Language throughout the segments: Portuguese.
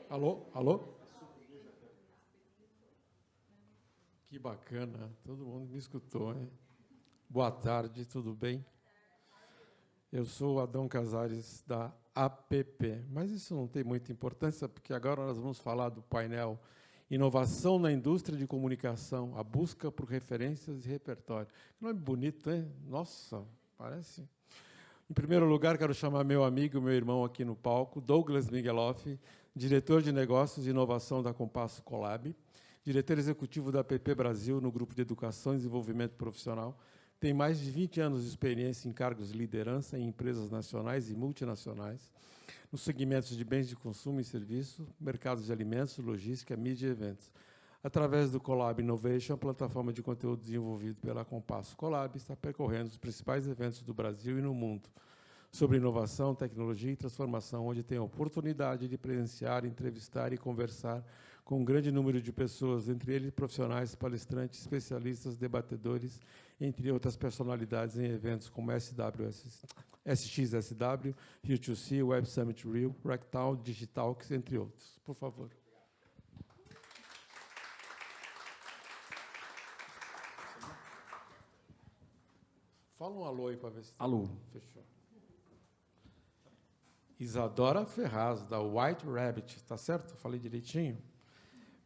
Alô? Alô? Que bacana, todo mundo me escutou, hein? Boa tarde, tudo bem? Eu sou Adão Casares, da APP, mas isso não tem muita importância, porque agora nós vamos falar do painel Inovação na Indústria de Comunicação, a busca por referências e repertório. Que nome bonito, hein? Nossa, parece... Em primeiro lugar, quero chamar meu amigo, meu irmão aqui no palco, Douglas Migueloff, diretor de Negócios e Inovação da Compasso Colab, diretor executivo da APP Brasil no Grupo de Educação e Desenvolvimento Profissional, tem mais de 20 anos de experiência em cargos de liderança em empresas nacionais e multinacionais, nos segmentos de bens de consumo e serviço, mercados de alimentos, logística, mídia e eventos. Através do Colab Innovation, a plataforma de conteúdo desenvolvido pela Compasso Colab está percorrendo os principais eventos do Brasil e no mundo sobre inovação, tecnologia e transformação, onde tem a oportunidade de presenciar, entrevistar e conversar com um grande número de pessoas, entre eles profissionais, palestrantes, especialistas, debatedores, entre outras personalidades em eventos como SXSW, Rio2C, Web Summit Rio, Rectal, Digitalx, entre outros. Por favor. Fala um alô aí para ver se... Alô. Fechou. Isadora Ferraz, da White Rabbit, tá certo? Falei direitinho?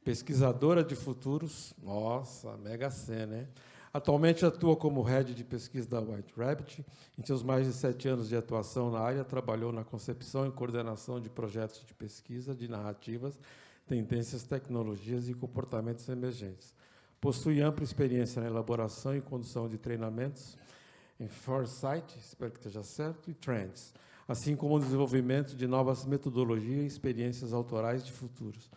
Pesquisadora de futuros, nossa, mega cena, né? Atualmente atua como head de pesquisa da White Rabbit. Em seus mais de 7 anos de atuação na área, trabalhou na concepção e coordenação de projetos de pesquisa, de narrativas, tendências, tecnologias e comportamentos emergentes. Possui ampla experiência na elaboração e condução de treinamentos em Foresight, espero que esteja certo, e Trends, assim como o desenvolvimento de novas metodologias e experiências autorais de futuros.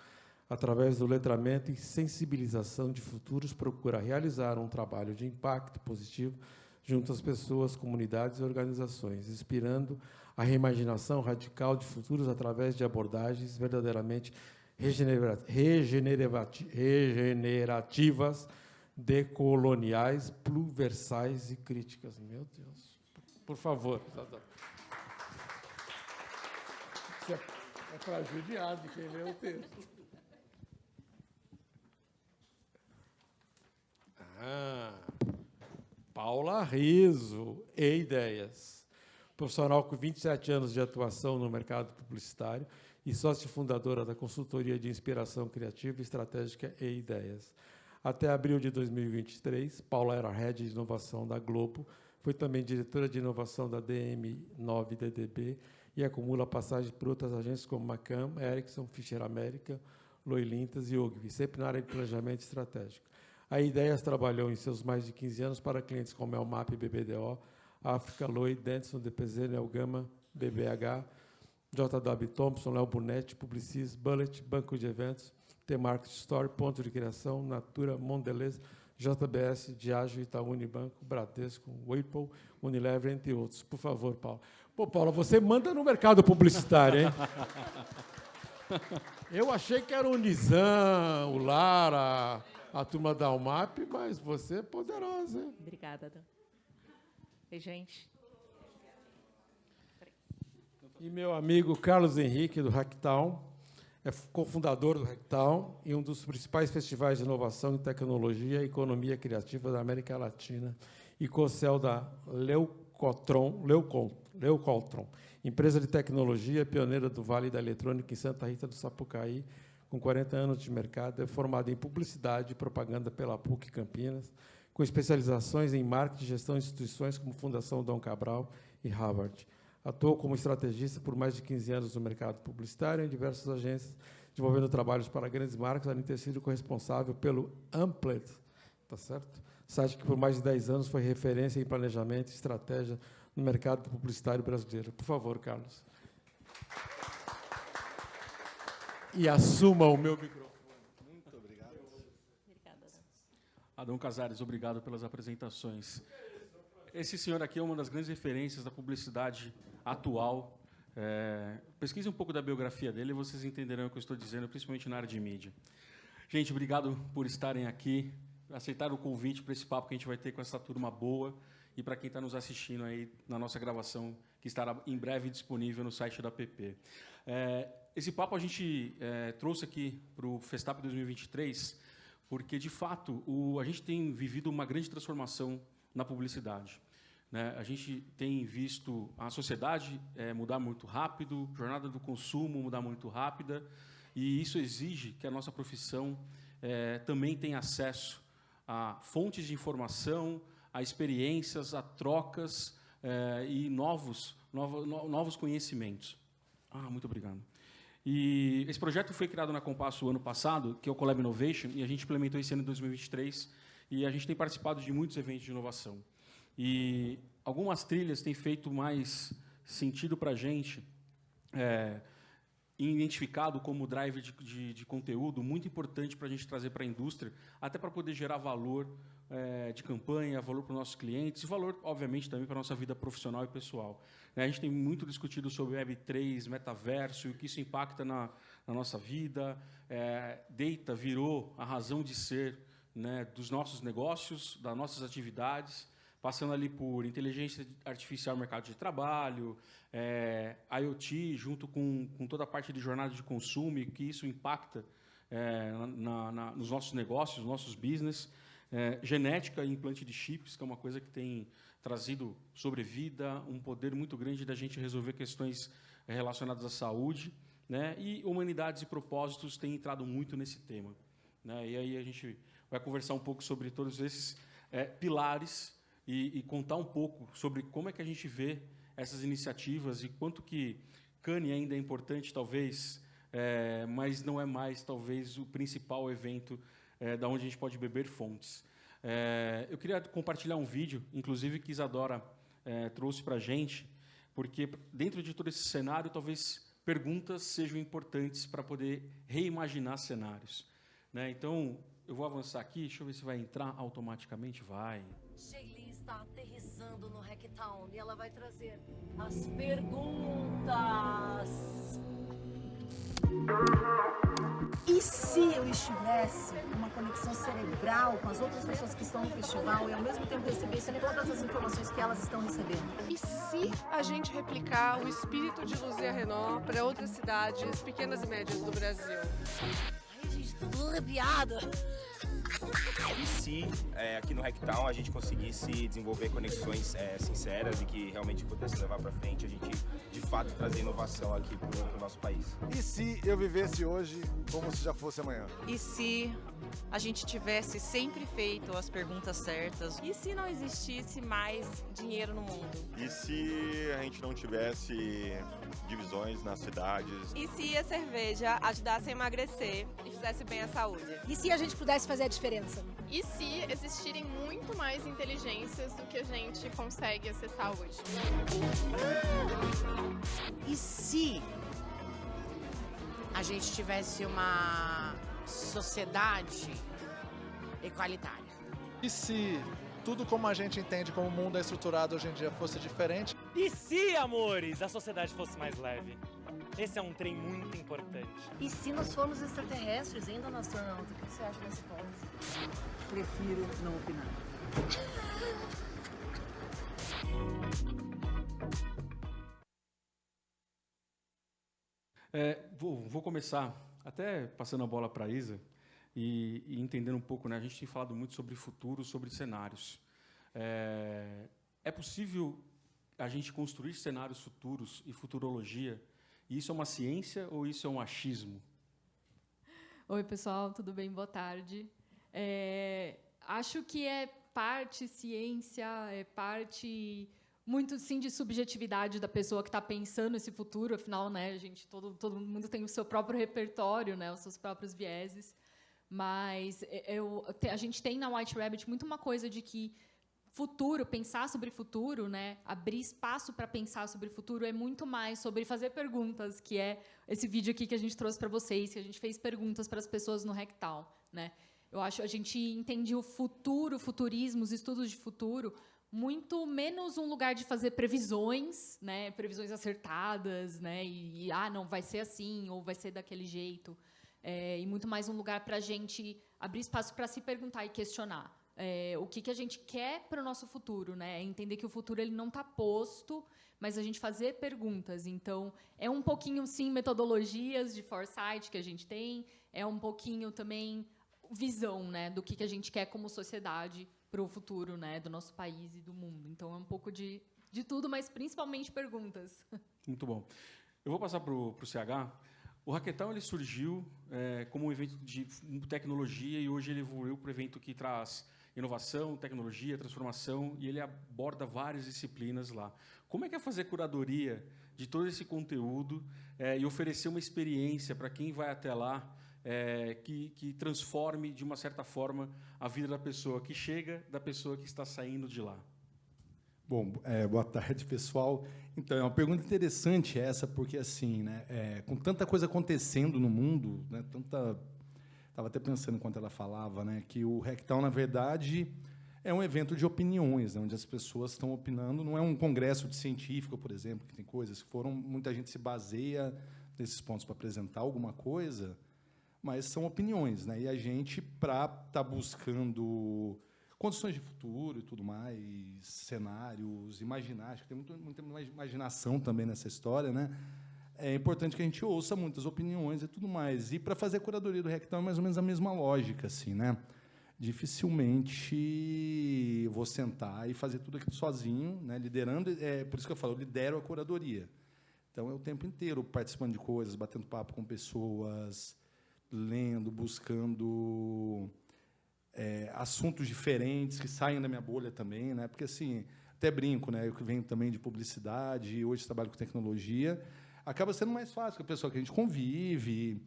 Através do letramento e sensibilização de futuros, procura realizar um trabalho de impacto positivo junto às pessoas, comunidades e organizações, inspirando a reimaginação radical de futuros através de abordagens verdadeiramente regenerativas, decoloniais, pluriversais e críticas. Meu Deus. Por favor. É para judiar de quem lê o texto. Paula Riso, E-Ideias. Profissional com 27 anos de atuação no mercado publicitário e sócia fundadora da consultoria de inspiração criativa e estratégica E-Ideias. Até abril de 2023, Paula era head de inovação da Globo, foi também diretora de inovação da DM9DDB e acumula passagem por outras agências como Macam, Ericsson, Fischer América, Loilintas e Ogilvy, sempre na área de planejamento estratégico. A Ideias trabalhou em seus mais de 15 anos para clientes como Elmap, BBDO, África, Loi, Dentson, DPZ, Neogama, BBH, JW Thompson, Léo Bonetti, Publicis, Bullet, Banco de Eventos, T-Market Store, Ponto de Criação, Natura, Mondelez, JBS, Diageo, Itaú Unibanco, Bradesco, Whirlpool, Unilever, entre outros. Por favor, Paulo. Pô, Paulo, você manda no mercado publicitário, hein? Eu achei que era o Nizam, o Lara, a turma da Almap, mas você é poderosa, hein? Obrigada, Adão. Oi, gente. E meu amigo Carlos Henrique, do Hacktown, é cofundador do Hacktown e um dos principais festivais de inovação em tecnologia e economia criativa da América Latina e co-CEO da Leucotron, empresa de tecnologia pioneira do Vale da Eletrônica em Santa Rita do Sapucaí, com 40 anos de mercado, é formado em publicidade e propaganda pela PUC Campinas, com especializações em marketing e gestão de instituições como Fundação Dom Cabral e Harvard. Atuou como estrategista por mais de 15 anos no mercado publicitário em diversas agências, desenvolvendo trabalhos para grandes marcas, além de ter sido corresponsável pelo Amplet, tá certo? Site que por mais de 10 anos foi referência em planejamento e estratégia no mercado publicitário brasileiro. Por favor, Carlos. E assuma o meu microfone. Muito obrigado. Obrigada, Adão. Adão Casares, obrigado pelas apresentações. Esse senhor aqui é uma das grandes referências da publicidade atual. Pesquise um pouco da biografia dele e vocês entenderão o que eu estou dizendo, principalmente na área de mídia. Gente, obrigado por estarem aqui, aceitaram o convite para esse papo que a gente vai ter com essa turma boa e para quem está nos assistindo aí na nossa gravação, que estará em breve disponível no site da APP. Esse papo a gente trouxe aqui para o Festap 2023, porque, de fato, a gente tem vivido uma grande transformação na publicidade. Né? A gente tem visto a sociedade mudar muito rápido, a jornada do consumo mudar muito rápida, e isso exige que a nossa profissão também tenha acesso a fontes de informação, a experiências, a trocas e novos conhecimentos. Muito obrigado. E esse projeto foi criado na Compasso ano passado, que é o Collab Innovation, e a gente implementou esse ano em 2023, e a gente tem participado de muitos eventos de inovação. E algumas trilhas têm feito mais sentido para a gente, identificado como driver de conteúdo muito importante para a gente trazer para a indústria, até para poder gerar valor de campanha, valor para os nossos clientes e valor, obviamente, também para a nossa vida profissional e pessoal. A gente tem muito discutido sobre Web3, metaverso, e o que isso impacta na nossa vida. Data virou a razão de ser, né, dos nossos negócios, das nossas atividades, passando ali por inteligência artificial no mercado de trabalho, IoT, junto com toda a parte de jornada de consumo, e que isso impacta nos nossos negócios, nos nossos business. Genética e implante de chips, que é uma coisa que tem trazido sobrevida, um poder muito grande da gente resolver questões relacionadas à saúde, né? E humanidades e propósitos têm entrado muito nesse tema, né? E aí a gente vai conversar um pouco sobre todos esses pilares e contar um pouco sobre como é que a gente vê essas iniciativas e quanto que Cannes ainda é importante, talvez, mas não é mais, talvez, o principal evento da onde a gente pode beber fontes. Eu queria compartilhar um vídeo, inclusive, que Isadora trouxe para a gente, porque, dentro de todo esse cenário, talvez perguntas sejam importantes para poder reimaginar cenários, né? Então, eu vou avançar aqui, deixa eu ver se vai entrar automaticamente. Vai. Sheilin está aterrissando no Hacktown e ela vai trazer as perguntas. E se eu estivesse numa conexão cerebral com as outras pessoas que estão no festival e ao mesmo tempo recebesse todas as informações que elas estão recebendo? E se a gente replicar o espírito de Luzia Renault para outras cidades pequenas e médias do Brasil? Ai, gente, tô toda arrepiada. E se aqui no Hacktown a gente conseguisse desenvolver conexões sinceras e que realmente pudesse levar para frente, a gente de fato trazer inovação aqui para o nosso país. E se eu vivesse hoje como se já fosse amanhã? E se a gente tivesse sempre feito as perguntas certas? E se não existisse mais dinheiro no mundo? E se a gente não tivesse divisões nas cidades? E se a cerveja ajudasse a emagrecer e fizesse bem à saúde? E se a gente pudesse fazer a diferença? E se existirem muito mais inteligências do que a gente consegue acessar hoje? E se a gente tivesse uma sociedade equalitária? E se tudo como a gente entende como o mundo é estruturado hoje em dia fosse diferente? E se, amores, a sociedade fosse mais leve? Esse é um trem muito importante. E se nós formos extraterrestres, ainda no astronauta? O que você acha dessa hipótese? Prefiro não opinar. Vou começar até passando a bola para a Isa e entendendo um pouco, né? A gente tem falado muito sobre futuro, sobre cenários. É possível a gente construir cenários futuros e futurologia? E isso é uma ciência ou isso é um achismo? Oi, pessoal, tudo bem? Boa tarde. Acho que é parte ciência, é parte muito, sim, de subjetividade da pessoa que está pensando esse futuro. Afinal, né, todo mundo tem o seu próprio repertório, né, os seus próprios vieses. Mas a gente tem na White Rabbit muito uma coisa de que futuro, pensar sobre futuro, né, abrir espaço para pensar sobre futuro é muito mais sobre fazer perguntas, que é esse vídeo aqui que a gente trouxe para vocês, que a gente fez perguntas para as pessoas no Hacktown, né? Eu acho que a gente entende o futuro, futurismo, os estudos de futuro, muito menos um lugar de fazer previsões, né, previsões acertadas, né, e não, vai ser assim, ou vai ser daquele jeito, e muito mais um lugar para a gente abrir espaço para se perguntar e questionar. o que a gente quer para o nosso futuro, né? Entender que o futuro ele não está posto, mas a gente fazer perguntas. Então, é um pouquinho, sim, metodologias de foresight que a gente tem, é um pouquinho também visão, né, do que a gente quer como sociedade para o futuro, né, do nosso país e do mundo. Então, é um pouco de tudo, mas principalmente perguntas. Muito bom. Eu vou passar para o CH. O Hackathon ele surgiu como um evento de tecnologia e hoje ele evoluiu para um evento que traz inovação, tecnologia, transformação, e ele aborda várias disciplinas lá. Como é que é fazer curadoria de todo esse conteúdo e oferecer uma experiência para quem vai até lá que transforme, de uma certa forma, a vida da pessoa que chega, da pessoa que está saindo de lá? Bom, boa tarde, pessoal. Então, é uma pergunta interessante essa, porque, assim, né, com tanta coisa acontecendo no mundo, né, estava até pensando enquanto ela falava, né, que o Hackathon, na verdade, é um evento de opiniões, né, onde as pessoas estão opinando. Não é um congresso de científico, por exemplo, que tem coisas que muita gente se baseia nesses pontos para apresentar alguma coisa, mas são opiniões, né? E a gente, para estar buscando condições de futuro e tudo mais, cenários, imaginar, acho que tem muita imaginação também nessa história, né? É importante que a gente ouça muitas opiniões e tudo mais. E para fazer a curadoria do Hackathon é mais ou menos a mesma lógica, assim, né? Dificilmente vou sentar e fazer tudo aquilo sozinho, né? Liderando, por isso que eu falo, eu lidero a curadoria. Então, é o tempo inteiro participando de coisas, batendo papo com pessoas, lendo, buscando assuntos diferentes que saem da minha bolha também, né? Porque, assim, até brinco, né? Eu que venho também de publicidade e hoje trabalho com tecnologia, acaba sendo mais fácil com a pessoa que a gente convive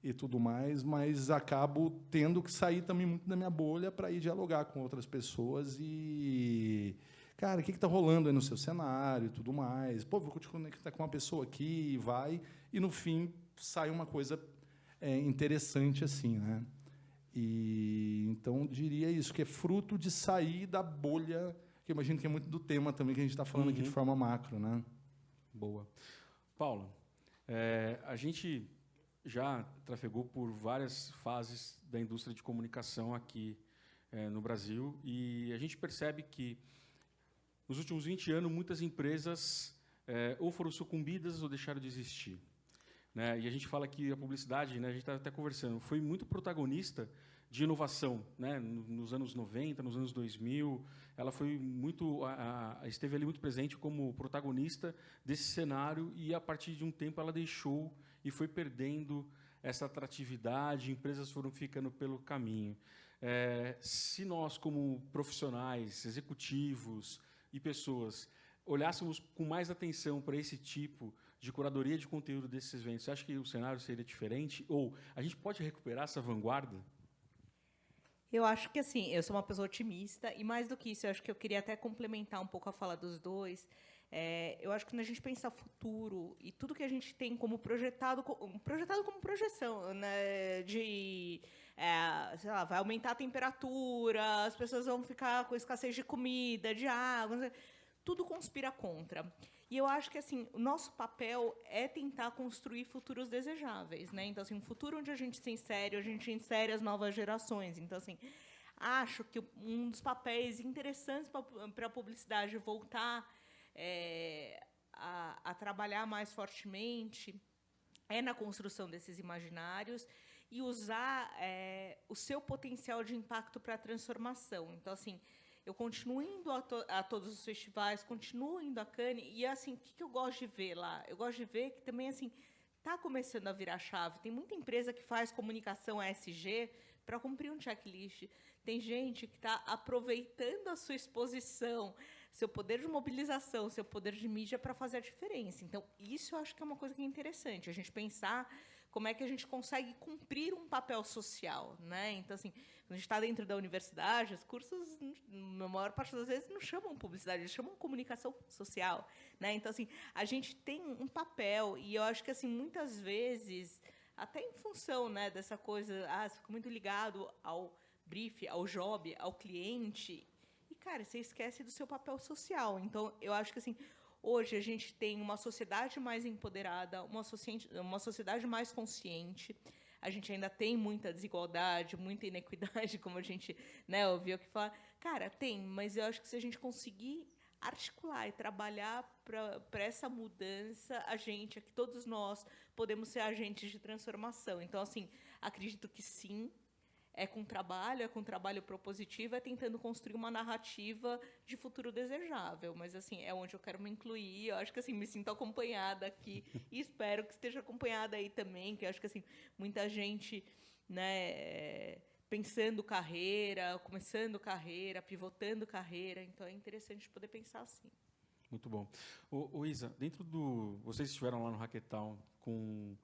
e tudo mais, mas acabo tendo que sair também muito da minha bolha para ir dialogar com outras pessoas e, cara, o que está rolando aí no seu cenário e tudo mais. Pô, vou te conectar com uma pessoa aqui, e no fim sai uma coisa interessante assim, né? E então diria isso, que é fruto de sair da bolha, que eu imagino que é muito do tema também que a gente está falando aqui de forma macro, né? Boa. Paulo, a gente já trafegou por várias fases da indústria de comunicação aqui no Brasil e a gente percebe que nos últimos 20 anos muitas empresas ou foram sucumbidas ou deixaram de existir. Né? E a gente fala que a publicidade, né, a gente está até conversando, foi muito protagonista de inovação, né? Nos anos 90, nos anos 2000, ela foi esteve ali muito presente como protagonista desse cenário e, a partir de um tempo, ela deixou e foi perdendo essa atratividade, empresas foram ficando pelo caminho. Se nós, como profissionais, executivos e pessoas, olhássemos com mais atenção para esse tipo de curadoria de conteúdo desses eventos, você acha que o cenário seria diferente? Ou a gente pode recuperar essa vanguarda? Eu acho que, assim, eu sou uma pessoa otimista, e mais do que isso, eu acho que eu queria até complementar um pouco a fala dos dois. Eu acho que quando a gente pensa futuro, e tudo que a gente tem como projetado como projeção, né, sei lá, vai aumentar a temperatura, as pessoas vão ficar com escassez de comida, de água, tudo conspira contra. E eu acho que, assim, o nosso papel é tentar construir futuros desejáveis, né? Então, assim, um futuro onde a gente insere as novas gerações. Então, assim, acho que um dos papéis interessantes para a publicidade voltar a trabalhar mais fortemente é na construção desses imaginários e usar o seu potencial de impacto para a transformação. Então, assim, eu continuo indo a todos os festivais, continuo indo a Cannes, e, assim, o que eu gosto de ver lá? Eu gosto de ver que também, assim, está começando a virar chave. Tem muita empresa que faz comunicação ESG para cumprir um checklist. Tem gente que está aproveitando a sua exposição, seu poder de mobilização, seu poder de mídia para fazer a diferença. Então, isso eu acho que é uma coisa que é interessante, a gente pensar como é que a gente consegue cumprir um papel social, né? Então, assim, quando a gente está dentro da universidade, os cursos, na maior parte das vezes, não chamam publicidade, eles chamam comunicação social, né? Então, assim, a gente tem um papel, e eu acho que, assim, muitas vezes, até em função, né, dessa coisa, você fica muito ligado ao brief, ao job, ao cliente, e, cara, você esquece do seu papel social. Então, eu acho que, assim, hoje a gente tem uma sociedade mais empoderada, uma sociedade mais consciente. a gente ainda tem muita desigualdade, muita inequidade, como a gente, né, ouviu aqui falar. Cara, tem, mas eu acho que se a gente conseguir articular e trabalhar para essa mudança, aqui todos nós podemos ser agentes de transformação. Então, assim, acredito que sim, é com trabalho propositivo, é tentando construir uma narrativa de futuro desejável. Mas, assim, é onde eu quero me incluir. Eu acho que, assim, me sinto acompanhada aqui e espero que esteja acompanhada aí também, que eu acho que, assim, muita gente, né, pensando carreira, começando carreira, pivotando carreira. Então, é interessante poder pensar assim. Muito bom. Ô Isa, vocês estiveram lá no Hackathon com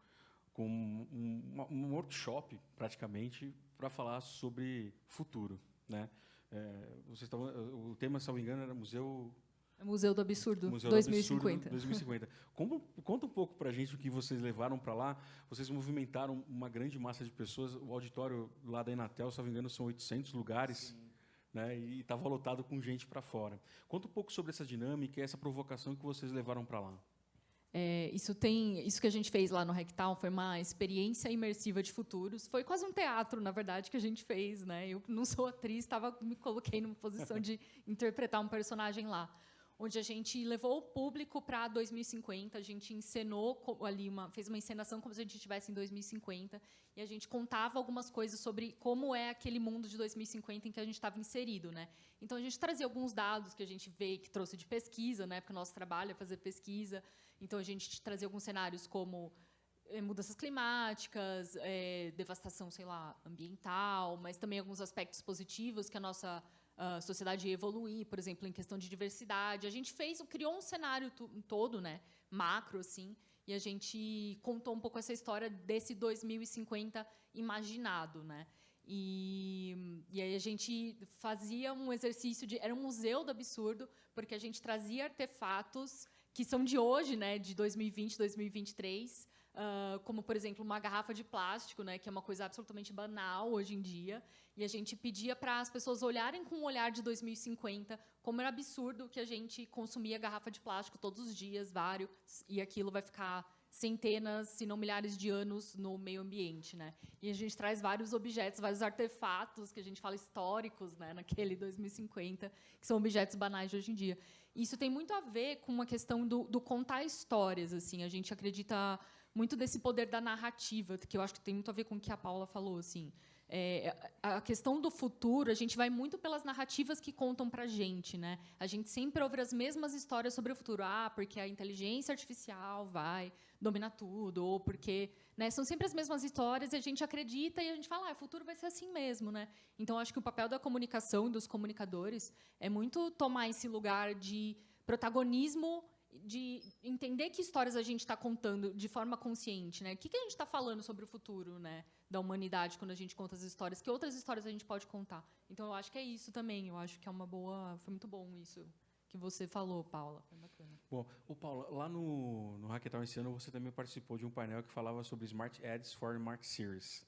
um workshop, praticamente, para falar sobre futuro, né? O tema, se não me engano, era Museu do Absurdo, Museu 2050. Do Absurdo 2050. Conta um pouco para a gente o que vocês levaram para lá. Vocês movimentaram uma grande massa de pessoas. O auditório lá da Inatel, se não me engano, são 800 lugares. Né? E estava lotado com gente para fora. Conta um pouco sobre essa dinâmica e essa provocação que vocês levaram para lá. Isso que a gente fez lá no Hackathon foi uma experiência imersiva de futuros. Foi quase um teatro, na verdade, que a gente fez, né? Eu não sou atriz, me coloquei numa posição de interpretar um personagem lá, onde a gente levou o público para 2050, a gente encenou ali fez uma encenação como se a gente estivesse em 2050, e a gente contava algumas coisas sobre como é aquele mundo de 2050 em que a gente estava inserido, né? Então a gente trazia alguns dados que a gente vê que trouxe de pesquisa, né? Porque o nosso trabalho é fazer pesquisa. Então a gente trazia alguns cenários como mudanças climáticas, devastação, sei lá, ambiental, mas também alguns aspectos positivos que a nossa sociedade ia evoluir, por exemplo, em questão de diversidade. A gente criou um cenário todo, né, macro, assim, e a gente contou um pouco essa história desse 2050 imaginado, né? E aí a gente fazia um exercício era um museu do absurdo, porque a gente trazia artefatos que são de hoje, né, de 2020, 2023, como, por exemplo, uma garrafa de plástico, né, que é uma coisa absolutamente banal hoje em dia, e a gente pedia para as pessoas olharem com um olhar de 2050 como era absurdo que a gente consumia garrafa de plástico todos os dias, vários, e aquilo vai ficar centenas, se não milhares de anos no meio ambiente, né? E a gente traz vários objetos, vários artefatos que a gente fala históricos, né, naquele 2050, que são objetos banais de hoje em dia. Isso tem muito a ver com uma questão do contar histórias, assim. A gente acredita muito desse poder da narrativa, que eu acho que tem muito a ver com o que a Paula falou, assim. A questão do futuro, a gente vai muito pelas narrativas que contam para a gente, né? A gente sempre ouve as mesmas histórias sobre o futuro. Porque a inteligência artificial vai dominar tudo, ou porque, né, são sempre as mesmas histórias e a gente acredita e a gente fala, o futuro vai ser assim mesmo, né? Então, acho que o papel da comunicação e dos comunicadores é muito tomar esse lugar de protagonismo, de entender que histórias a gente está contando de forma consciente, né? O que a gente está falando sobre o futuro, né, da humanidade quando a gente conta as histórias? Que outras histórias a gente pode contar? Então, eu acho que é isso também. Eu acho que é uma boa... Foi muito bom isso que você falou, Paula. Foi bacana. Bom, Paula, lá no Hackathon esse ano você também participou de um painel que falava sobre Smart Ads for Smart Cities,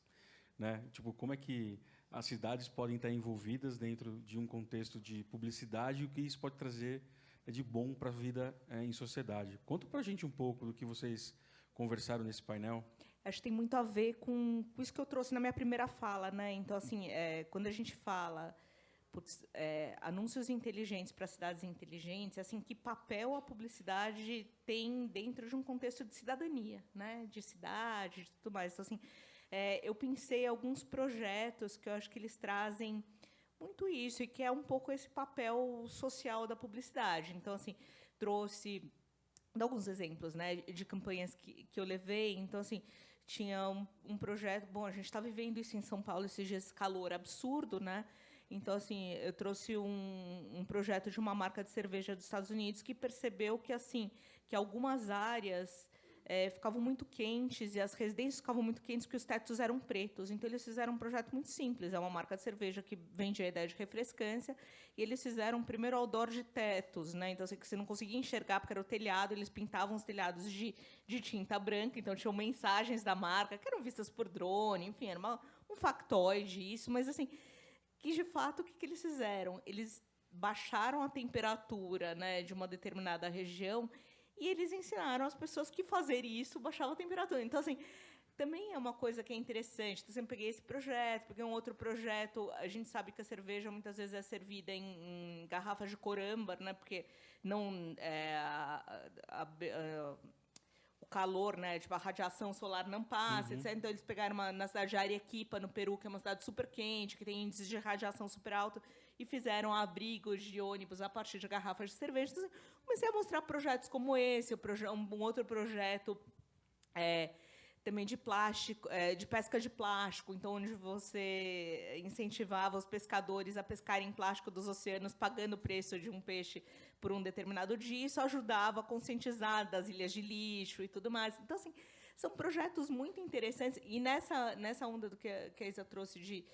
né? Tipo, como é que as cidades podem estar envolvidas dentro de um contexto de publicidade e o que isso pode trazer de bom para a vida em sociedade. Conta para a gente um pouco do que vocês conversaram nesse painel. Acho que tem muito a ver com isso que eu trouxe na minha primeira fala, né? Então, assim, quando a gente fala anúncios inteligentes para cidades inteligentes, assim, que papel a publicidade tem dentro de um contexto de cidadania, né? De cidade, de tudo mais. Então, assim, eu pensei em alguns projetos que eu acho que eles trazem muito isso, e que é um pouco esse papel social da publicidade. Então, assim, trouxe alguns exemplos, né, de campanhas que eu levei. Então, assim, tinha um projeto... Bom, a gente está vivendo isso em São Paulo, esses dias, calor absurdo, né? Então, assim, eu trouxe um projeto de uma marca de cerveja dos Estados Unidos que percebeu que, assim, que algumas áreas ficavam muito quentes e as residências ficavam muito quentes porque os tetos eram pretos. Então, eles fizeram um projeto muito simples. É uma marca de cerveja que vende a ideia de refrescância, e eles fizeram primeiro outdoor de tetos, né? Então, assim, que você não conseguia enxergar porque era o telhado, eles pintavam os telhados de tinta branca, então tinham mensagens da marca que eram vistas por drone, enfim, era um factoide isso, mas, assim, que, de fato, o que eles fizeram? Eles baixaram a temperatura, né, de uma determinada região, e eles ensinaram as pessoas que fazer isso baixava a temperatura. Então, assim, também é uma coisa que é interessante. Então, eu sempre peguei esse projeto, peguei um outro projeto. A gente sabe que a cerveja muitas vezes é servida em garrafas de corâmbar, né? Porque não o calor, né? Tipo, a radiação solar não passa, etc. Então, eles pegaram na cidade de Arequipa, no Peru, que é uma cidade super quente, que tem índices de radiação super alto, e fizeram abrigos de ônibus a partir de garrafas de cerveja. Então, comecei a mostrar projetos como esse, um outro projeto também de plástico, de pesca de plástico, então onde você incentivava os pescadores a pescarem plástico dos oceanos, pagando o preço de um peixe por um determinado dia. Isso ajudava a conscientizar das ilhas de lixo e tudo mais. Então, assim, são projetos muito interessantes. E nessa onda do que a Isa trouxe de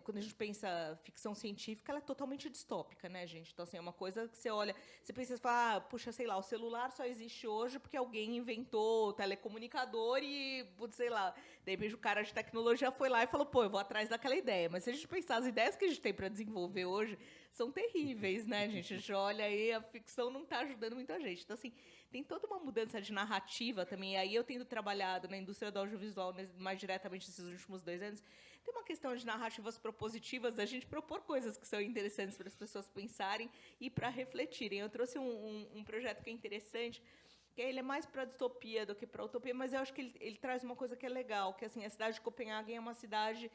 quando a gente pensa ficção científica, ela é totalmente distópica, né, gente? Então, assim, é uma coisa que você olha, você pensa e fala, puxa, sei lá, o celular só existe hoje porque alguém inventou o telecomunicador e, sei lá, de repente o cara de tecnologia foi lá e falou, pô, eu vou atrás daquela ideia. Mas se a gente pensar, as ideias que a gente tem para desenvolver hoje são terríveis, né, gente? A gente olha aí, a ficção não está ajudando muita gente. Então, assim, tem toda uma mudança de narrativa também. E aí eu tendo trabalhado na indústria do audiovisual mais diretamente nesses últimos 2 anos, tem uma questão de narrativas propositivas, da gente propor coisas que são interessantes para as pessoas pensarem e para refletirem. Eu trouxe um projeto que é interessante, que ele é mais para a distopia do que para a utopia, mas eu acho que ele traz uma coisa que é legal, que assim, a cidade de Copenhague é uma cidade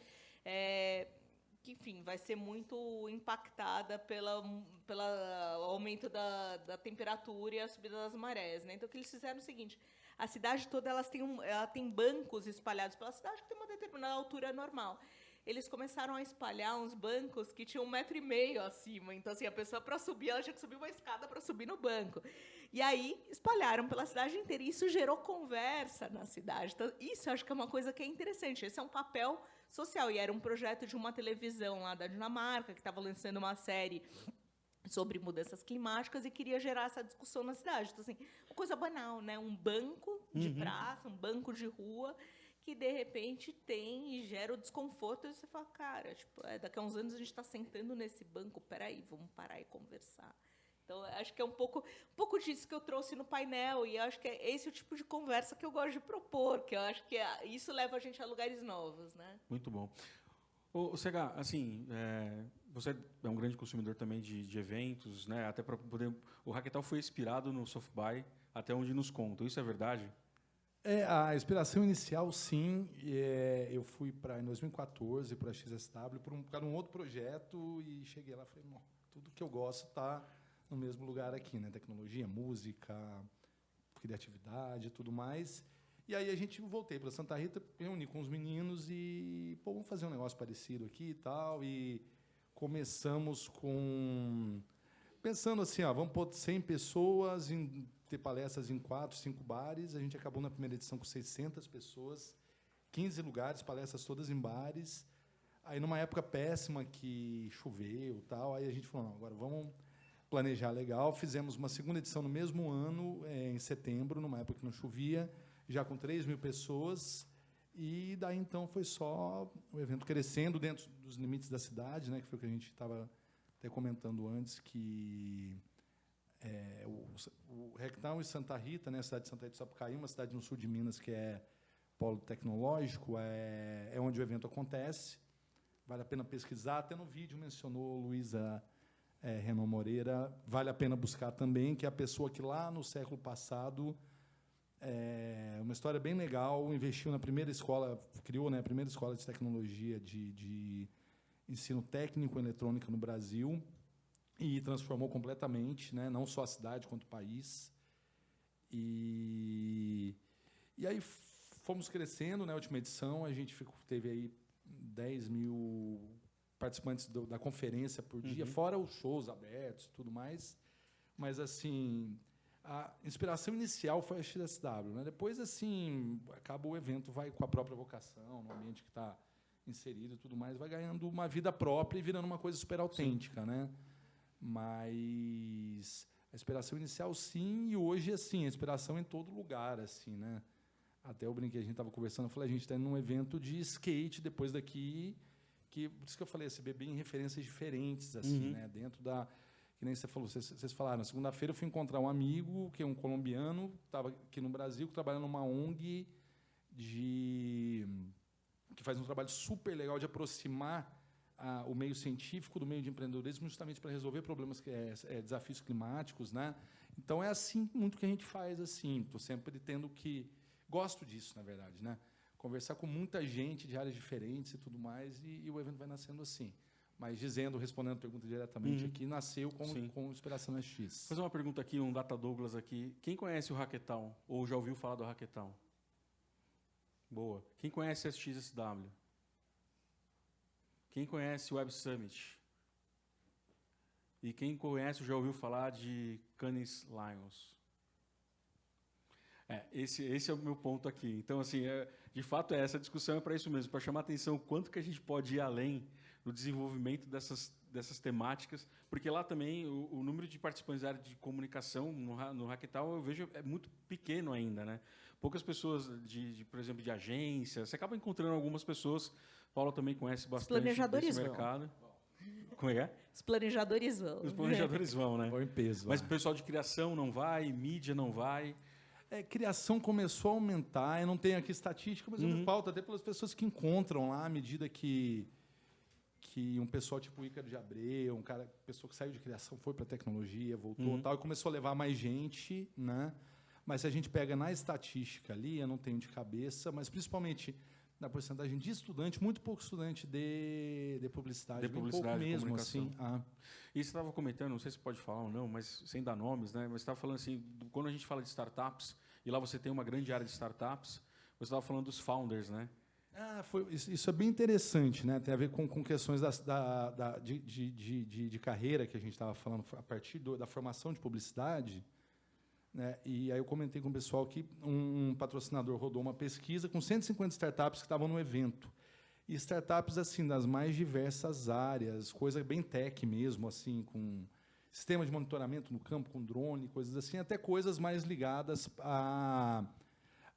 que, enfim, vai ser muito impactada pelo aumento da temperatura e a subida das marés, né? Então, o que eles fizeram é o seguinte: a cidade toda ela tem bancos espalhados pela cidade que tem uma determinada altura normal. Eles começaram a espalhar uns bancos que tinham 1,5 metro acima. Então, assim, a pessoa, para subir, ela tinha que subir uma escada para subir no banco. E aí, espalharam pela cidade inteira. E isso gerou conversa na cidade. Então, isso eu acho que é uma coisa que é interessante. Esse é um papel social. E era um projeto de uma televisão lá da Dinamarca, que estava lançando uma série sobre mudanças climáticas e queria gerar essa discussão na cidade. Então, assim, uma coisa banal, né? Um banco de praça, um banco de rua, que, de repente, tem e gera o desconforto. E você fala, cara, tipo, daqui a uns anos a gente está sentando nesse banco, peraí, vamos parar e conversar. Então, acho que é um pouco disso que eu trouxe no painel, e acho que é esse o tipo de conversa que eu gosto de propor, que eu acho que isso leva a gente a lugares novos, né? Muito bom. Ô, Cega, assim, você é um grande consumidor também de eventos, né? Até para poder... O Hackathon foi inspirado no SoftBuy, até onde nos contam. Isso é verdade? A inspiração inicial, sim. Eu fui em 2014 para a XSW para um outro projeto e cheguei lá e falei, tudo que eu gosto está no mesmo lugar aqui, né? Tecnologia, música, criatividade e tudo mais. E aí voltei para Santa Rita, reuni com os meninos e, vamos fazer um negócio parecido aqui e tal. E começamos pensando assim, vamos pôr 100 pessoas, ter palestras em 4, 5 bares. A gente acabou na primeira edição com 600 pessoas, 15 lugares, palestras todas em bares. Aí, numa época péssima, que choveu e tal, aí a gente falou, agora vamos planejar legal. Fizemos uma segunda edição no mesmo ano, em setembro, numa época que não chovia, já com 3.000 pessoas. E daí, então, foi só o evento crescendo dentro dos limites da cidade, né, que foi o que a gente estava até comentando antes, que o Hackathon em Santa Rita, né, a cidade de Santa Rita do Sapucaí, uma cidade no sul de Minas que é polo tecnológico, é onde o evento acontece. Vale a pena pesquisar. Até no vídeo mencionou Luísa Renan Moreira. Vale a pena buscar também, que é a pessoa que lá no século passado, uma história bem legal, investiu na primeira escola, criou, né, a primeira escola de tecnologia de ensino técnico em eletrônica no Brasil e transformou completamente, né, não só a cidade quanto o país. E aí fomos crescendo. Na última edição a gente teve aí 10.000 participantes da conferência por dia, fora os shows abertos e tudo mais. Mas, assim, a inspiração inicial foi a XSW, né? Depois, assim, acaba o evento, vai com a própria vocação, no ambiente que está inserido e tudo mais, vai ganhando uma vida própria e virando uma coisa super autêntica, né? Mas a inspiração inicial, sim, e hoje, assim, a inspiração em todo lugar, assim, né? Até eu brinquei, a gente estava conversando, eu falei, a gente está indo num evento de skate depois daqui, por isso que eu falei, se beber em referências diferentes, assim, né? Dentro da... Que nem você falou, vocês falaram, na segunda-feira eu fui encontrar um amigo, que é um colombiano, estava aqui no Brasil, que trabalha numa ONG que faz um trabalho super legal de aproximar o meio científico do meio de empreendedorismo, justamente para resolver problemas, desafios climáticos, né? Então, é assim muito que a gente faz. Assim, estou sempre tendo que... Gosto disso, na verdade, né? Conversar com muita gente de áreas diferentes e tudo mais, e o evento vai nascendo assim. Mas respondendo a pergunta diretamente aqui, nasceu com inspiração na X. Vou fazer uma pergunta aqui, um Data Douglas aqui. Quem conhece o Hackathon? Ou já ouviu falar do Hackathon? Boa. Quem conhece a XSW? Quem conhece o Web Summit? E quem conhece, já ouviu falar de Cannes Lions? Esse é o meu ponto aqui. Então, assim, de fato, essa discussão é para isso mesmo, para chamar a atenção o quanto que a gente pode ir além no desenvolvimento dessas temáticas, porque lá também o número de participantes da área de comunicação no Hackathon eu vejo é muito pequeno ainda, né? Poucas pessoas, por exemplo, de agência, você acaba encontrando algumas pessoas, Paulo também conhece bastante desse mercado. Como é? Os planejadores vão. Os planejadores vão, né? Vão em peso. Mas o pessoal de criação não vai, mídia não vai. Criação começou a aumentar, eu não tenho aqui estatística, mas eu pauto até pelas pessoas que encontram lá, à medida que um pessoal tipo o Ícaro de Abreu, pessoa que saiu de criação, foi para a tecnologia, voltou tal, e começou a levar mais gente, né? Mas se a gente pega na estatística ali, eu não tenho de cabeça, mas principalmente na porcentagem de estudante, muito pouco estudante de publicidade. De publicidade, pouco mesmo, comunicação. assim. E você estava comentando, não sei se pode falar ou não, mas sem dar nomes, né? Mas você estava falando assim, quando a gente fala de startups, e lá você tem uma grande área de startups, você estava falando dos founders, né? Isso é bem interessante, né? Tem a ver com questões de carreira que a gente estava falando a partir da formação de publicidade. Né? E aí eu comentei com o pessoal que um patrocinador rodou uma pesquisa com 150 startups que estavam no evento. E startups assim das mais diversas áreas, coisa bem tech mesmo, assim, com sistema de monitoramento no campo, com drone, coisas assim, até coisas mais ligadas a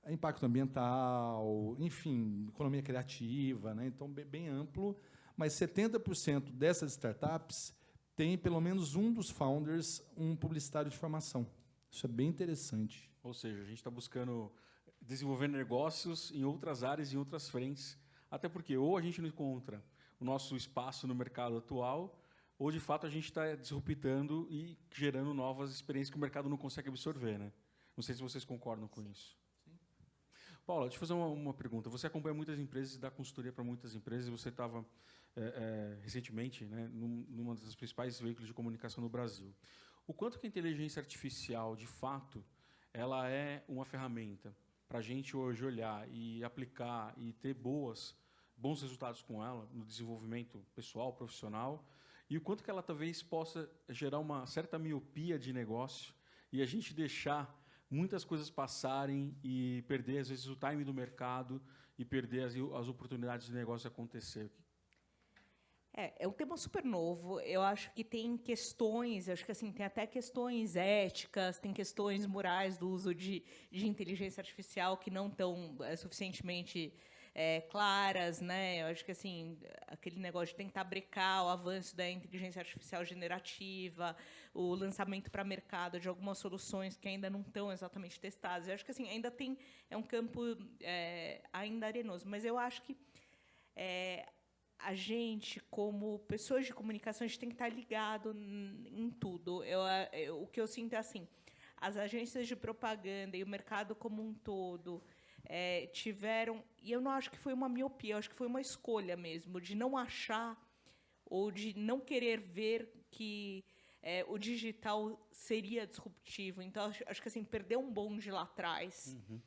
impacto ambiental, enfim, economia criativa, né? Então, bem amplo. Mas 70% dessas startups tem, pelo menos um dos founders, um publicitário de formação. Isso é bem interessante. Ou seja, a gente está buscando desenvolver negócios em outras áreas, em outras frentes, até porque ou a gente não encontra o nosso espaço no mercado atual, ou, de fato, a gente está disruptando e gerando novas experiências que o mercado não consegue absorver, né? Não sei se vocês concordam com isso. Sim. Paula, deixa eu fazer uma pergunta. Você acompanha muitas empresas e dá consultoria para muitas empresas, e você estava recentemente, né, numa das principais veículos de comunicação no Brasil. O quanto que a inteligência artificial, de fato, ela é uma ferramenta para a gente hoje olhar e aplicar e ter bons resultados com ela no desenvolvimento pessoal, profissional, e o quanto que ela talvez possa gerar uma certa miopia de negócio e a gente deixar muitas coisas passarem e perder, às vezes, o time do mercado e perder as oportunidades de negócio acontecer. É um tema super novo. Eu acho que tem questões, eu acho que assim, tem até questões éticas, tem questões morais do uso de inteligência artificial que não estão suficientemente claras, né? Eu acho que assim, aquele negócio de tentar brecar o avanço da inteligência artificial generativa, o lançamento para mercado de algumas soluções que ainda não estão exatamente testadas. Eu acho que assim, ainda é um campo ainda arenoso, mas eu acho que a gente, como pessoas de comunicação, a gente tem que estar ligado em tudo. O que eu sinto é assim, as agências de propaganda e o mercado como um todo tiveram... E eu não acho que foi uma miopia, eu acho que foi uma escolha mesmo, de não achar ou de não querer ver que o digital seria disruptivo. Então, acho que assim, perdeu um bonde lá atrás. Uhum.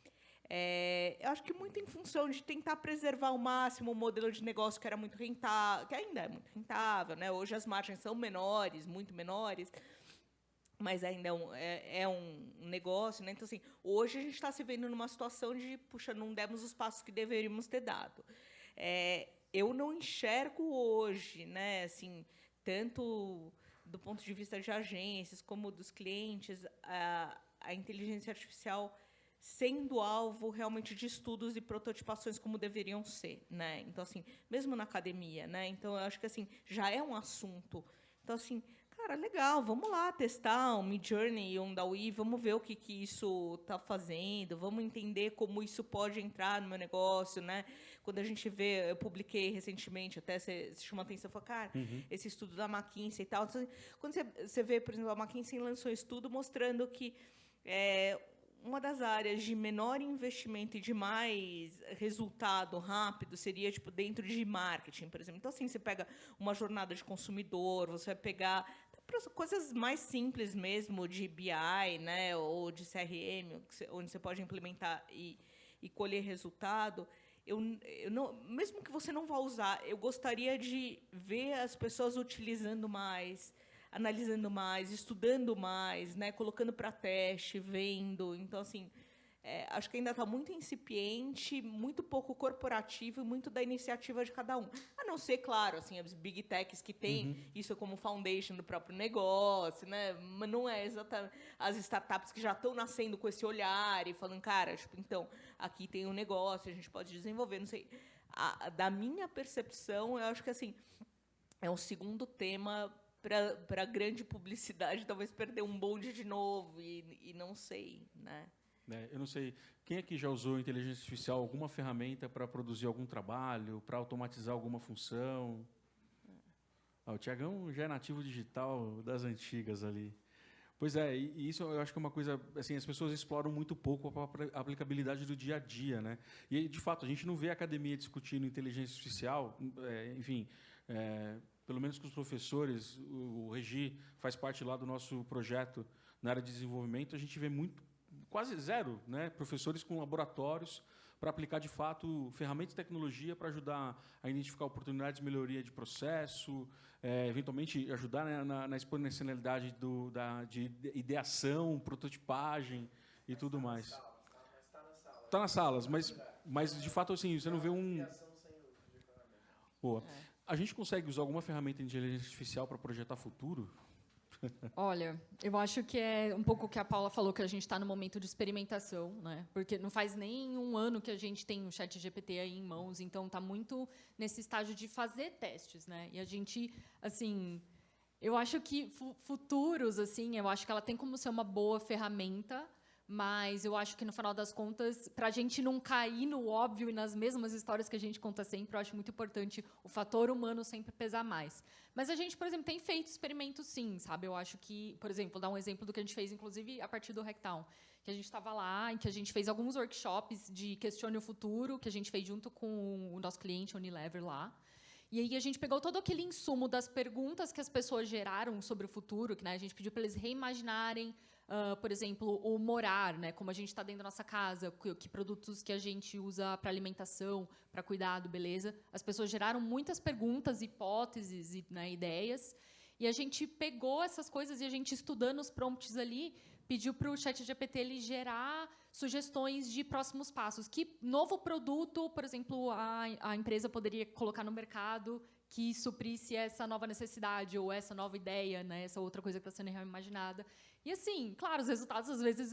Eu acho que muito em função de tentar preservar ao máximo o modelo de negócio que era muito rentável, que ainda é muito rentável, né? Hoje as margens são menores, muito menores, mas ainda é um negócio, né? Então, assim, hoje a gente está se vendo numa situação de, puxa, não demos os passos que deveríamos ter dado. Eu não enxergo hoje, né? Assim, tanto do ponto de vista de agências como dos clientes, a inteligência artificial sendo alvo realmente de estudos e prototipações como deveriam ser, né? Então, assim, mesmo na academia, né? Então, eu acho que assim, já é um assunto. Então, assim, cara, cara, legal, vamos lá testar um Midjourney e um DALL-E, vamos ver o que isso está fazendo, vamos entender como isso pode entrar no meu negócio, né? Quando a gente vê, eu publiquei recentemente, até você chamou a atenção, falou, cara, esse estudo da McKinsey e tal. Quando você vê, por exemplo, a McKinsey lançou um estudo mostrando que uma das áreas de menor investimento e de mais resultado rápido seria tipo dentro de marketing, por exemplo. Então, assim, você pega uma jornada de consumidor, você vai pegar coisas mais simples mesmo de BI, né, ou de CRM, onde você pode implementar e colher resultado. Eu não, mesmo que você não vá usar, eu gostaria de ver as pessoas utilizando mais, analisando mais, estudando mais, né, colocando para teste, vendo. Então, assim, acho que ainda está muito incipiente, muito pouco corporativo e muito da iniciativa de cada um. A não ser, claro, assim, as big techs que têm isso como foundation do próprio negócio, né? Mas não é exatamente as startups que já estão nascendo com esse olhar e falando, cara, tipo, então, aqui tem um negócio, a gente pode desenvolver, não sei. Da minha percepção, eu acho que assim, é um segundo tema para a grande publicidade, talvez perder um bonde de novo, e não sei, né? Eu não sei, quem aqui já usou inteligência artificial, alguma ferramenta para produzir algum trabalho, para automatizar alguma função? O Tiagão já é nativo digital das antigas ali. Pois é, e isso eu acho que é uma coisa, assim, as pessoas exploram muito pouco a aplicabilidade do dia a dia, né? E, de fato, a gente não vê a academia discutindo inteligência artificial, enfim, pelo menos com os professores, o Regi faz parte lá do nosso projeto na área de desenvolvimento, a gente vê quase zero, né, professores com laboratórios para aplicar, de fato, ferramentas de tecnologia para ajudar a identificar oportunidades de melhoria de processo, eventualmente ajudar, né, na exponencialidade de ideação, prototipagem e tudo mais. Está nas salas, mas, de fato, assim, você não vê um... Boa. A gente consegue usar alguma ferramenta de inteligência artificial para projetar futuro? Olha, eu acho que é um pouco o que a Paula falou, que a gente está no momento de experimentação, né? Porque não faz nem um ano que a gente tem o ChatGPT aí em mãos, então está muito nesse estágio de fazer testes, né? E a gente, assim, eu acho que futuros, assim, eu acho que ela tem como ser uma boa ferramenta, mas eu acho que, no final das contas, para a gente não cair no óbvio e nas mesmas histórias que a gente conta sempre, eu acho muito importante o fator humano sempre pesar mais. Mas a gente, por exemplo, tem feito experimentos, sim, sabe? Eu acho que, por exemplo, vou dar um exemplo do que a gente fez, inclusive, a partir do Hacktown, que a gente estava lá e que a gente fez alguns workshops de Questione o Futuro, que a gente fez junto com o nosso cliente, Unilever, lá. E aí a gente pegou todo aquele insumo das perguntas que as pessoas geraram sobre o futuro, que, né, a gente pediu para eles reimaginarem, por exemplo, o morar, né, como a gente está dentro da nossa casa, que produtos que a gente usa para alimentação, para cuidado, beleza. As pessoas geraram muitas perguntas, hipóteses e, né, ideias. E a gente pegou essas coisas e a gente, estudando os prompts ali, pediu para o ChatGPT ele gerar sugestões de próximos passos. Que novo produto, por exemplo, a empresa poderia colocar no mercado que suprisse essa nova necessidade ou essa nova ideia, né, essa outra coisa que está sendo reimaginada. E, assim, claro, os resultados, às vezes,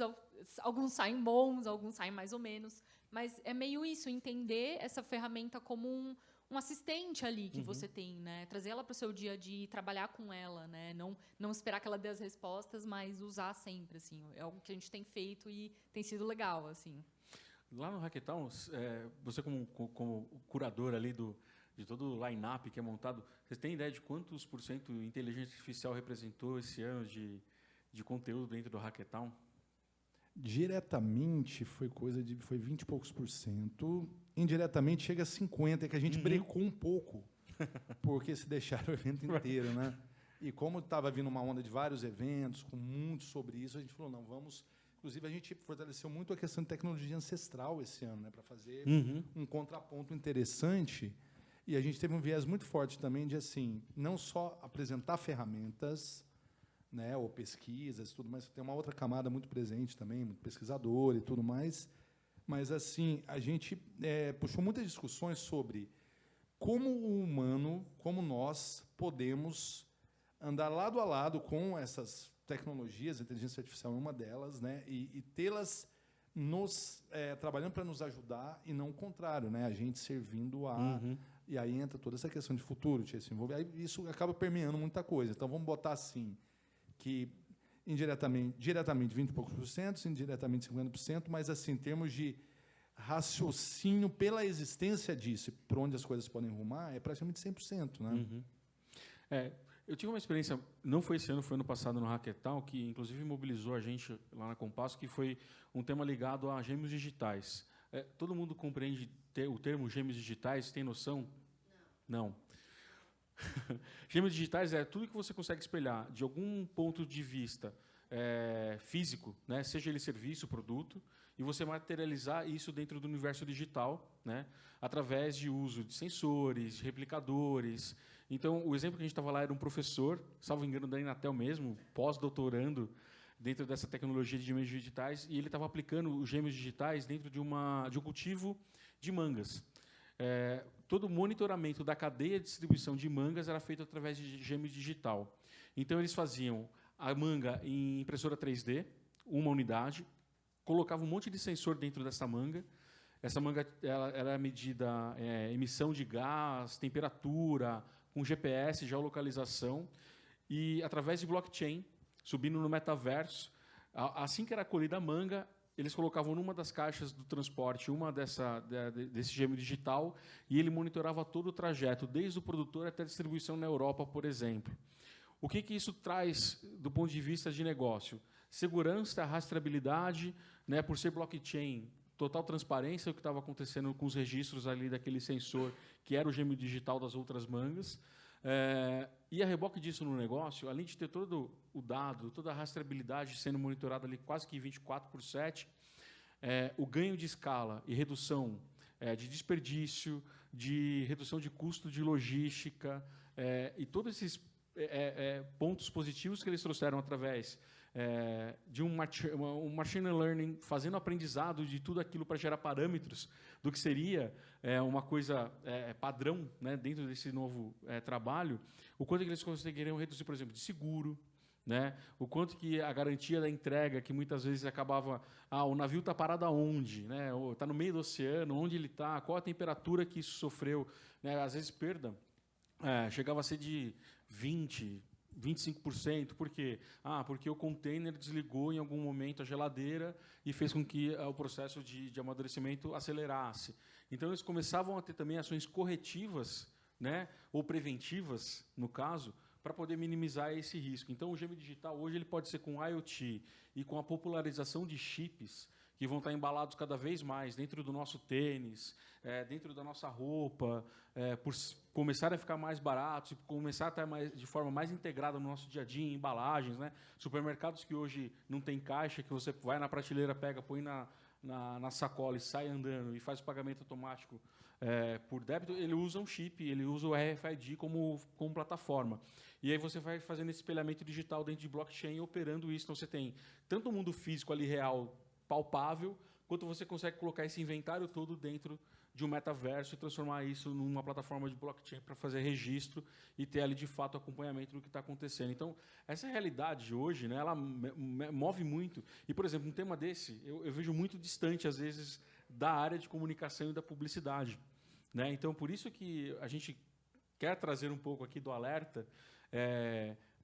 alguns saem bons, alguns saem mais ou menos, mas é meio isso, entender essa ferramenta como um assistente ali que você tem, né? Trazer ela para o seu dia a dia, trabalhar com ela, né? Não esperar que ela dê as respostas, mas usar sempre, assim. É algo que a gente tem feito e tem sido legal, assim. Lá no Hacktown, você como curador ali de todo o line-up que é montado, você tem ideia de quantos por cento inteligência artificial representou esse ano de conteúdo dentro do Hacktown? Diretamente foi 20 e poucos %. Indiretamente chega a 50%, que a gente brecou um pouco, porque se deixaram o evento inteiro, né? E como estava vindo uma onda de vários eventos, com muito sobre isso, a gente falou, não, vamos... Inclusive, a gente fortaleceu muito a questão de tecnologia ancestral esse ano, né, para fazer um contraponto interessante. E a gente teve um viés muito forte também de, assim, não só apresentar ferramentas, né, ou pesquisas, tudo mais, tem uma outra camada muito presente também, muito pesquisador e tudo mais, mas, assim, a gente puxou muitas discussões sobre como o humano, como nós podemos andar lado a lado com essas tecnologias, a inteligência artificial é uma delas, né, e tê-las trabalhando para nos ajudar e não o contrário, né? A gente servindo a... E aí entra toda essa questão de futuro, se envolver. Aí isso acaba permeando muita coisa. Então, vamos botar assim, que diretamente 20 e poucos %, indiretamente 50%, mas assim, em termos de raciocínio pela existência disso, por onde as coisas podem rumar, é praticamente 100%. Né? Eu tive uma experiência, não foi esse ano, foi ano passado no Hackathon, que inclusive mobilizou a gente lá na Compasso, que foi um tema ligado a gêmeos digitais. Todo mundo compreende o termo gêmeos digitais? Tem noção? Não. Gêmeos digitais é tudo que você consegue espelhar de algum ponto de vista físico, né, seja ele serviço, produto, e você materializar isso dentro do universo digital, né, através de uso de sensores, de replicadores. Então, o exemplo que a gente estava lá era um professor, salvo engano, da Inatel mesmo, pós-doutorando dentro dessa tecnologia de gêmeos digitais, e ele estava aplicando os gêmeos digitais dentro de um cultivo de mangas. Todo o monitoramento da cadeia de distribuição de mangas era feito através de gêmeo digital. Então, eles faziam a manga em impressora 3D, uma unidade, colocavam um monte de sensor dentro dessa manga. Essa manga era medida emissão de gás, temperatura, com GPS, geolocalização, e através de blockchain, subindo no metaverso. Assim que era colhida a manga, eles colocavam numa das caixas do transporte desse gêmeo digital e ele monitorava todo o trajeto, desde o produtor até a distribuição na Europa, por exemplo. O que isso traz do ponto de vista de negócio? Segurança, rastreabilidade, né, por ser blockchain, total transparência do que estava acontecendo com os registros ali daquele sensor, que era o gêmeo digital das outras mangas. E a reboque disso no negócio, além de ter todo o dado, toda a rastreabilidade sendo monitorada ali quase que 24/7, o ganho de escala e redução de desperdício, de redução de custo de logística, e todos esses pontos positivos que eles trouxeram através de um machine learning, fazendo aprendizado de tudo aquilo para gerar parâmetros do que seria uma coisa padrão, né, dentro desse novo trabalho, o quanto que eles conseguiriam reduzir, por exemplo, de seguro, né, o quanto que a garantia da entrega, que muitas vezes acabava, o navio está parado aonde, né, está no meio do oceano, onde ele está, qual a temperatura que isso sofreu, né, às vezes perda chegava a ser de 20%, 25%. Por quê? Porque o container desligou em algum momento a geladeira e fez com que o processo de amadurecimento acelerasse. Então, eles começavam a ter também ações corretivas, né, ou preventivas, no caso, para poder minimizar esse risco. Então, o gêmeo digital, hoje, ele pode ser com IoT e com a popularização de chips que vão estar embalados cada vez mais dentro do nosso tênis, dentro da nossa roupa, por começar a ficar mais baratos e começar a estar de forma mais integrada no nosso dia a dia, em embalagens, né? Supermercados que hoje não tem caixa, que você vai na prateleira, pega, põe na sacola e sai andando e faz o pagamento automático por débito, ele usa um chip, ele usa o RFID como plataforma. E aí você vai fazendo esse espelhamento digital dentro de blockchain, operando isso. Então, você tem tanto o mundo físico ali real, palpável, quanto você consegue colocar esse inventário todo dentro de um metaverso e transformar isso numa plataforma de blockchain para fazer registro e ter ali, de fato, acompanhamento do que está acontecendo. Então, essa realidade de hoje, né, ela move muito. E, por exemplo, um tema desse, eu vejo muito distante, às vezes, da área de comunicação e da publicidade, né? Então, por isso que a gente quer trazer um pouco aqui do Alerta.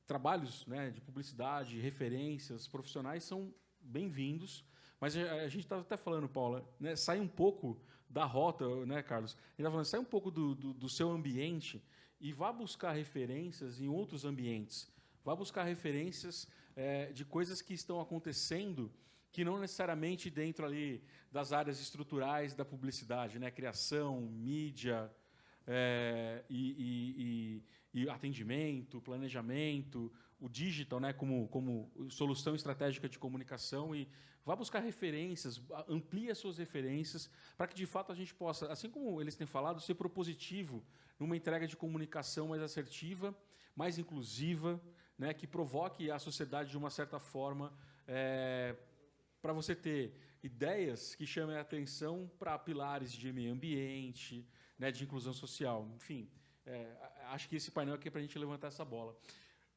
Trabalhos, né, de publicidade, referências profissionais são bem-vindos, mas a gente estava até falando, Paula, né, sai um pouco da rota, né, Carlos? A gente estava falando, sai um pouco do seu ambiente e vá buscar referências em outros ambientes. Vá buscar referências de coisas que estão acontecendo que não necessariamente dentro ali das áreas estruturais da publicidade, né, criação, mídia, e atendimento, planejamento, o digital, né, como solução estratégica de comunicação, e vá buscar referências, amplie as suas referências, para que, de fato, a gente possa, assim como eles têm falado, ser propositivo numa entrega de comunicação mais assertiva, mais inclusiva, né, que provoque a sociedade de uma certa forma, para você ter ideias que chamem a atenção para pilares de meio ambiente, né, de inclusão social. Enfim, acho que esse painel aqui é para a gente levantar essa bola.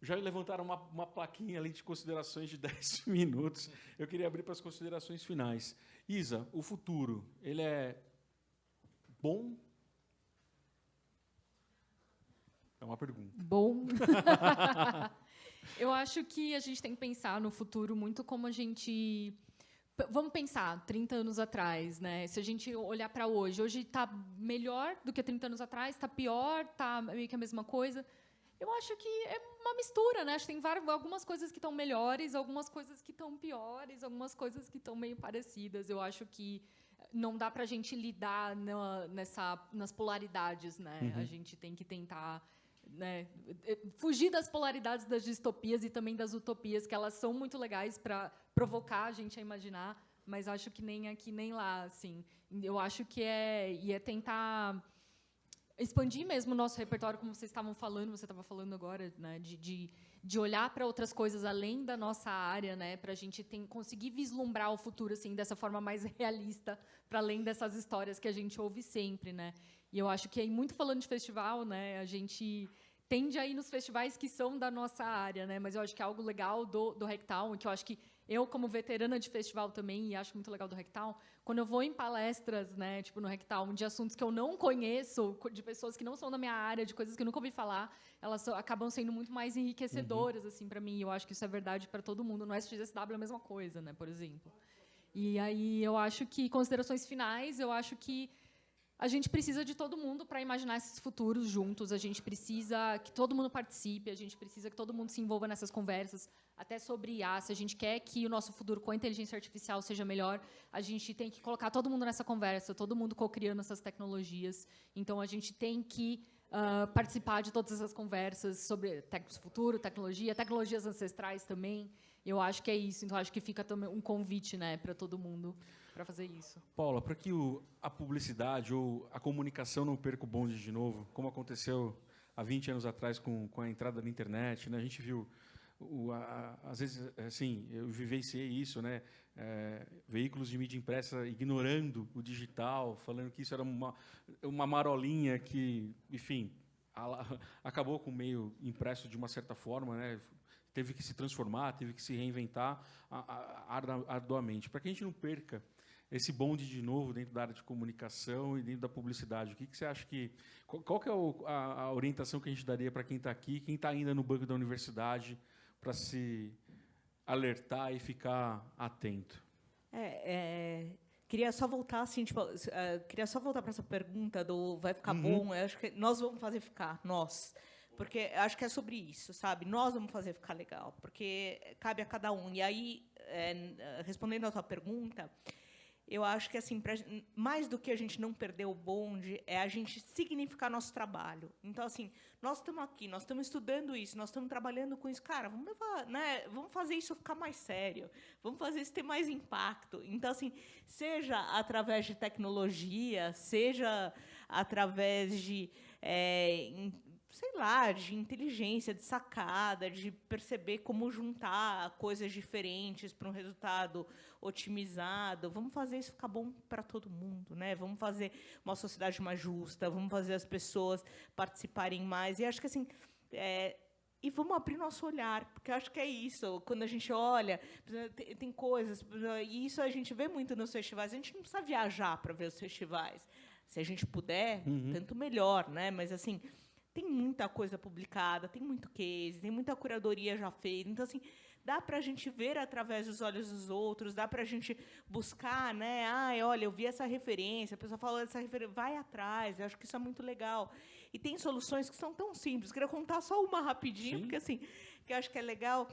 Já levantaram uma plaquinha ali de considerações de 10 minutos. Eu queria abrir para as considerações finais. Isa, o futuro, ele é bom? É uma pergunta. Bom. Eu acho que a gente tem que pensar no futuro muito como a gente... Vamos pensar, 30 anos atrás, né? Se a gente olhar para hoje está melhor do que 30 anos atrás, está pior, está meio que a mesma coisa. Eu acho que é uma mistura, né? Acho que tem algumas coisas que estão melhores, algumas coisas que estão piores, algumas coisas que estão meio parecidas. Eu acho que não dá para a gente lidar nas polaridades, né? Uhum. A gente tem que tentar, né, fugir das polaridades das distopias e também das utopias, que elas são muito legais para provocar a gente a imaginar, mas acho que nem aqui nem lá, assim. Eu acho que é tentar expandir mesmo o nosso repertório, como vocês estavam falando, você estava falando agora, né, de olhar para outras coisas além da nossa área, né, para a gente conseguir vislumbrar o futuro assim dessa forma mais realista, para além dessas histórias que a gente ouve sempre, né. E eu acho que aí, muito falando de festival, né, a gente tende a ir nos festivais que são da nossa área, né, mas eu acho que é algo legal do Hacktown, que eu acho que eu, como veterana de festival também, e acho muito legal do Hacktown, quando eu vou em palestras, né, tipo no Hacktown, de assuntos que eu não conheço, de pessoas que não são da minha área, de coisas que eu nunca ouvi falar, elas acabam sendo muito mais enriquecedoras, assim, para mim. Eu acho que isso é verdade para todo mundo. No SXSW é a mesma coisa, né, por exemplo. E aí eu acho que, considerações finais, eu acho que a gente precisa de todo mundo para imaginar esses futuros juntos. A gente precisa que todo mundo participe, a gente precisa que todo mundo se envolva nessas conversas, até sobre IA. Se a gente quer que o nosso futuro com a inteligência artificial seja melhor, a gente tem que colocar todo mundo nessa conversa, todo mundo co-criando essas tecnologias. Então, a gente tem que participar de todas essas conversas sobre futuro, tecnologias ancestrais também. Eu acho que é isso. Então, acho que fica também um convite, né, para todo mundo para fazer isso. Paula, para que a publicidade ou a comunicação não perca o bonde de novo, como aconteceu há 20 anos atrás com a entrada da internet, né? A gente viu, às vezes, assim, eu vivenciei isso, né? Veículos de mídia impressa ignorando o digital, falando que isso era uma marolinha que, enfim, acabou com o meio impresso de uma certa forma, né? Teve que se transformar, teve que se reinventar arduamente. Para que a gente não perca esse bonde de novo dentro da área de comunicação e dentro da publicidade, o que você acha que... Qual que é a orientação que a gente daria para quem está aqui, quem está ainda no banco da universidade, para se alertar e ficar atento? Queria só voltar assim, queria só voltar para essa pergunta do vai ficar bom. Eu acho que nós vamos fazer ficar, nós. Porque acho que é sobre isso, sabe? Nós vamos fazer ficar legal, porque cabe a cada um. E aí, respondendo à tua pergunta, eu acho que assim, mais do que a gente não perder o bonde, é a gente significar nosso trabalho. Então, assim, nós estamos aqui, nós estamos estudando isso, nós estamos trabalhando com isso. Cara, vamos levar, né? Vamos fazer isso ficar mais sério, vamos fazer isso ter mais impacto. Então, assim, seja através de tecnologia, seja através de sei lá, de inteligência, de sacada, de perceber como juntar coisas diferentes para um resultado otimizado. Vamos fazer isso ficar bom para todo mundo, né? Vamos fazer uma sociedade mais justa, vamos fazer as pessoas participarem mais. E acho que assim, e vamos abrir nosso olhar, porque eu acho que é isso. Quando a gente olha, tem coisas, e isso a gente vê muito nos festivais. A gente não precisa viajar para ver os festivais. Se a gente puder, tanto melhor, né? Mas assim, tem muita coisa publicada, tem muito case, tem muita curadoria já feita. Então, assim, dá para a gente ver através dos olhos dos outros, dá para a gente buscar, né? Olha, eu vi essa referência, a pessoa falou dessa referência, vai atrás, eu acho que isso é muito legal. E tem soluções que são tão simples. Queria contar só uma rapidinho, porque assim, que eu acho que é legal.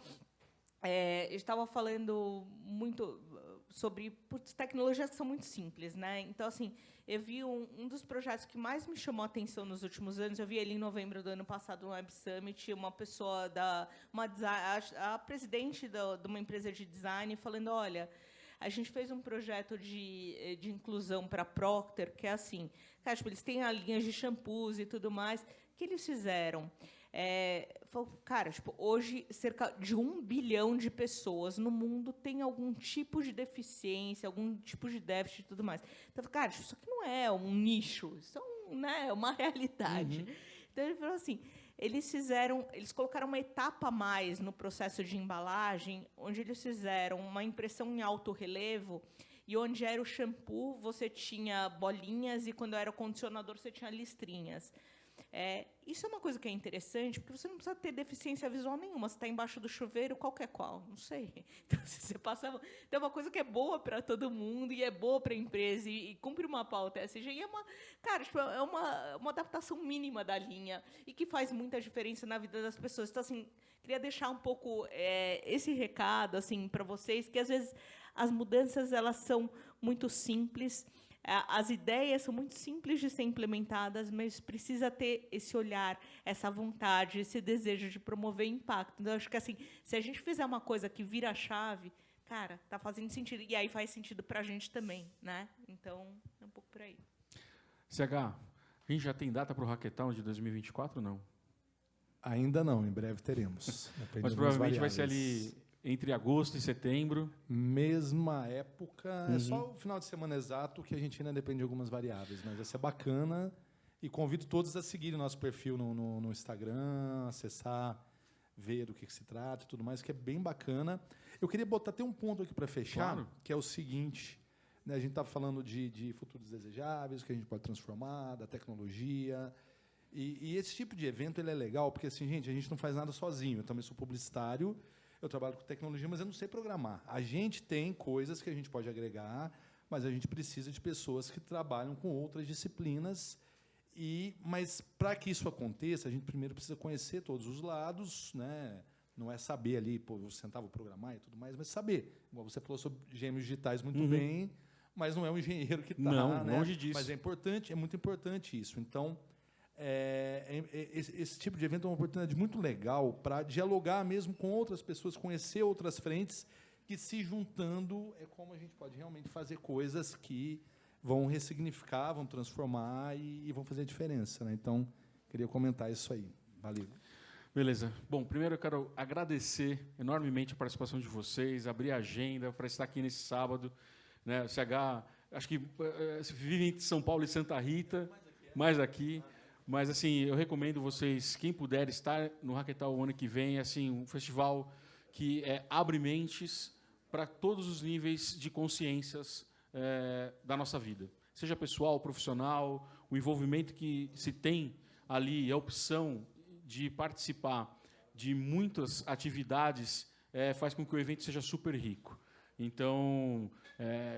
Eu estava falando muito sobre tecnologias que são muito simples, né? Então, assim, eu vi um dos projetos que mais me chamou a atenção nos últimos anos. Eu vi ele em novembro do ano passado no Web Summit, uma pessoa a presidente de uma empresa de design falando, olha, a gente fez um projeto de inclusão para a Procter, que é assim, cara, tipo, eles têm linhas de shampoos e tudo mais. O que eles fizeram? Cara, tipo, hoje cerca de 1 bilhão de pessoas no mundo tem algum tipo de deficiência, algum tipo de déficit e tudo mais. Então, cara, isso aqui não é um nicho, isso é uma realidade. Então, ele falou assim, eles colocaram uma etapa a mais no processo de embalagem, onde eles fizeram uma impressão em alto relevo, e onde era o shampoo, você tinha bolinhas, e quando era o condicionador, você tinha listrinhas. Isso é uma coisa que é interessante, porque você não precisa ter deficiência visual nenhuma. Você está embaixo do chuveiro, qualquer qual, não sei. Então, se você passa, tem uma coisa que é boa para todo mundo e é boa para a empresa e cumpre uma pauta ESG. E é uma adaptação mínima da linha e que faz muita diferença na vida das pessoas. Então, assim, queria deixar um pouco esse recado assim para vocês, que às vezes as mudanças elas são muito simples. As ideias são muito simples de ser implementadas, mas precisa ter esse olhar, essa vontade, esse desejo de promover impacto. Então, acho que assim, se a gente fizer uma coisa que vira a chave, cara, está fazendo sentido. E aí faz sentido para a gente também, né? Então, é um pouco por aí. CH, a gente já tem data para o Hackathon de 2024 ou não? Ainda não, em breve teremos. Mas provavelmente vai ser ali entre agosto e setembro. Mesma época. É só o final de semana exato que a gente ainda depende de algumas variáveis, mas vai ser bacana. E convido todos a seguirem nosso perfil no Instagram, acessar, ver do que se trata e tudo mais, que é bem bacana. Eu queria botar até um ponto aqui para fechar, claro, que é o seguinte. Né, a gente está falando de futuros desejáveis, que a gente pode transformar, da tecnologia. E esse tipo de evento ele é legal, porque assim, a gente não faz nada sozinho. Eu também sou publicitário, eu trabalho com tecnologia, mas eu não sei programar. A gente tem coisas que a gente pode agregar, mas a gente precisa de pessoas que trabalham com outras disciplinas. Mas, para que isso aconteça, a gente primeiro precisa conhecer todos os lados, né? Não é saber ali, pô, eu sentar, vou programar e tudo mais, mas saber. Como você falou sobre gêmeos digitais muito bem, mas não é um engenheiro que está. Não, né? longe disso. Mas é importante, é muito importante isso. Então, esse tipo de evento é uma oportunidade muito legal para dialogar mesmo com outras pessoas, conhecer outras frentes, que se juntando é como a gente pode realmente fazer coisas que vão ressignificar, vão transformar e vão fazer a diferença. Né? Então, queria comentar isso aí. Valeu. Beleza. Bom, primeiro eu quero agradecer enormemente a participação de vocês, abrir a agenda para estar aqui nesse sábado. Né? O CH, acho que vive entre São Paulo e Santa Rita, mais aqui. Mas, assim, eu recomendo vocês, quem puder, estar no Hackathon o ano que vem, assim, um festival que abre mentes para todos os níveis de consciências da nossa vida. Seja pessoal, profissional, o envolvimento que se tem ali, a opção de participar de muitas atividades faz com que o evento seja super rico. Então,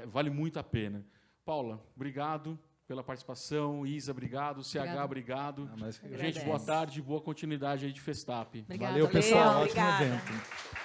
vale muito a pena. Paula, obrigado pela participação. Isa, obrigado. CH, obrigado. Mas gente, boa tarde, boa continuidade aí de Festap. Valeu, pessoal. Ótimo evento.